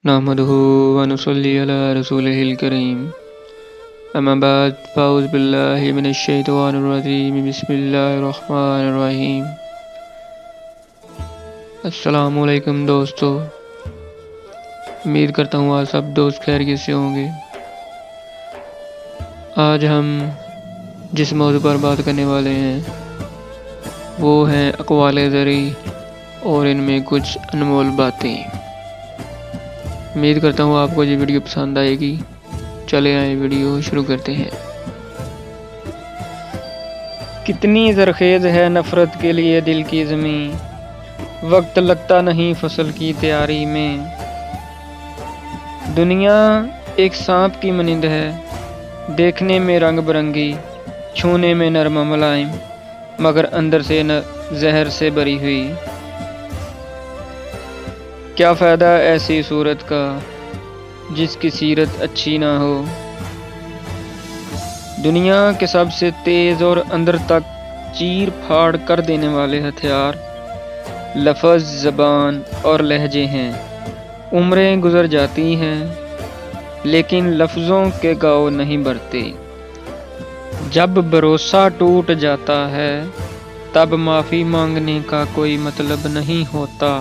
نحمده ونصلي على رسوله الكريم اما بعد فاعوذ باللہ من الشیطان الرجیم بسم اللہ الرحمن الرحیم۔ السلام علیکم دوستو، امید کرتا ہوں آپ سب دوست خیریت سے ہوں گے۔ آج ہم جس موضوع پر بات کرنے والے ہیں وہ ہیں اقوال زرعی اور ان میں کچھ انمول باتیں۔ امید کرتا ہوں آپ کو یہ ویڈیو پسند آئے گی۔ چلے آئیں ویڈیو شروع کرتے ہیں۔ کتنی زرخیز ہے نفرت کے لیے دل کی زمین، وقت لگتا نہیں فصل کی تیاری میں۔ دنیا ایک سانپ کی مانند ہے، دیکھنے میں رنگ برنگی، چھونے میں نرم ملائم، مگر اندر سے زہر سے بری ہوئی۔ کیا فائدہ ایسی صورت کا جس کی سیرت اچھی نہ ہو۔ دنیا کے سب سے تیز اور اندر تک چیر پھاڑ کر دینے والے ہتھیار لفظ، زبان اور لہجے ہیں۔ عمریں گزر جاتی ہیں لیکن لفظوں کے گاؤ نہیں بھرتے۔ جب بھروسہ ٹوٹ جاتا ہے تب معافی مانگنے کا کوئی مطلب نہیں ہوتا۔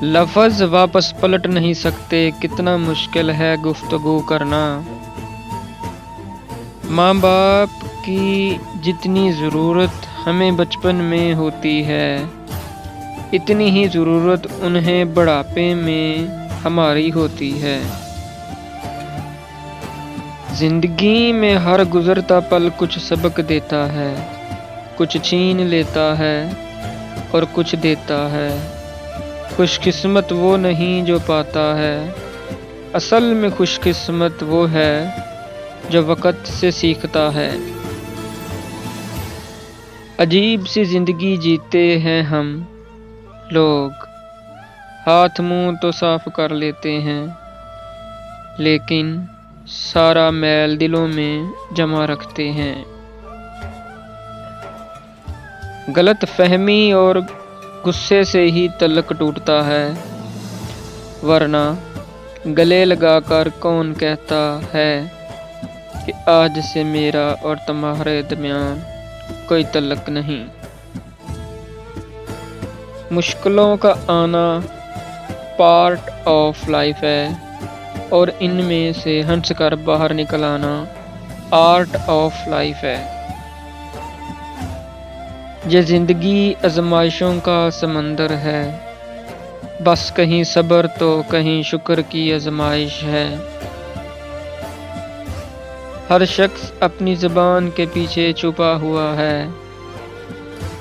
لفظ واپس پلٹ نہیں سکتے، کتنا مشکل ہے گفتگو کرنا۔ ماں باپ کی جتنی ضرورت ہمیں بچپن میں ہوتی ہے اتنی ہی ضرورت انہیں بڑھاپے میں ہماری ہوتی ہے۔ زندگی میں ہر گزرتا پل کچھ سبق دیتا ہے، کچھ چھین لیتا ہے اور کچھ دیتا ہے۔ خوش قسمت وہ نہیں جو پاتا ہے، اصل میں خوش قسمت وہ ہے جو وقت سے سیکھتا ہے۔ عجیب سی زندگی جیتے ہیں ہم لوگ، ہاتھ منہ تو صاف کر لیتے ہیں لیکن سارا میل دلوں میں جمع رکھتے ہیں۔ غلط فہمی اور غصے سے ہی تعلق ٹوٹتا ہے، ورنہ گلے لگا کر کون کہتا ہے کہ آج سے میرا اور تمہارے درمیان کوئی تعلق نہیں۔ مشکلوں کا آنا پارٹ آف لائف ہے اور ان میں سے ہنس کر باہر نکل آنا آرٹ آف لائف ہے۔ یہ زندگی آزمائشوں کا سمندر ہے، بس کہیں صبر تو کہیں شکر کی آزمائش ہے۔ ہر شخص اپنی زبان کے پیچھے چھپا ہوا ہے،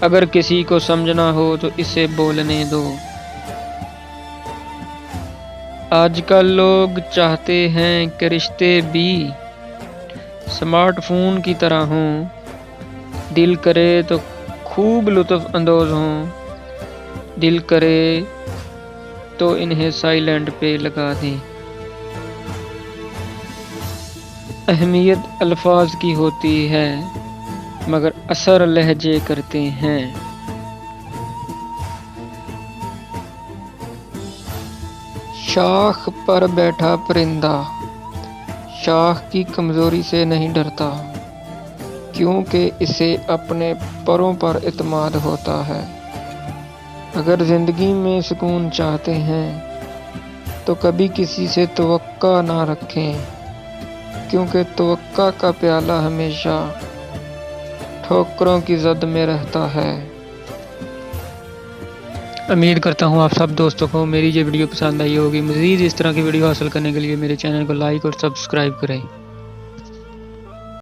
اگر کسی کو سمجھنا ہو تو اسے بولنے دو۔ آج کل لوگ چاہتے ہیں کہ رشتے بھی سمارٹ فون کی طرح ہوں، دل کرے تو خوب لطف اندوز ہوں، دل کرے تو انہیں سائلنٹ پہ لگا دیں۔ اہمیت الفاظ کی ہوتی ہے مگر اثر لہجے کرتے ہیں۔ شاخ پر بیٹھا پرندہ شاخ کی کمزوری سے نہیں ڈرتا، کیونکہ اسے اپنے پروں پر اعتماد ہوتا ہے۔ اگر زندگی میں سکون چاہتے ہیں تو کبھی کسی سے توقع نہ رکھیں، کیونکہ توقع کا پیالہ ہمیشہ ٹھوکروں کی زد میں رہتا ہے۔ امید کرتا ہوں آپ سب دوستوں کو میری یہ ویڈیو پسند آئی ہوگی۔ مزید اس طرح کی ویڈیو حاصل کرنے کے لیے میرے چینل کو لائک اور سبسکرائب کریں۔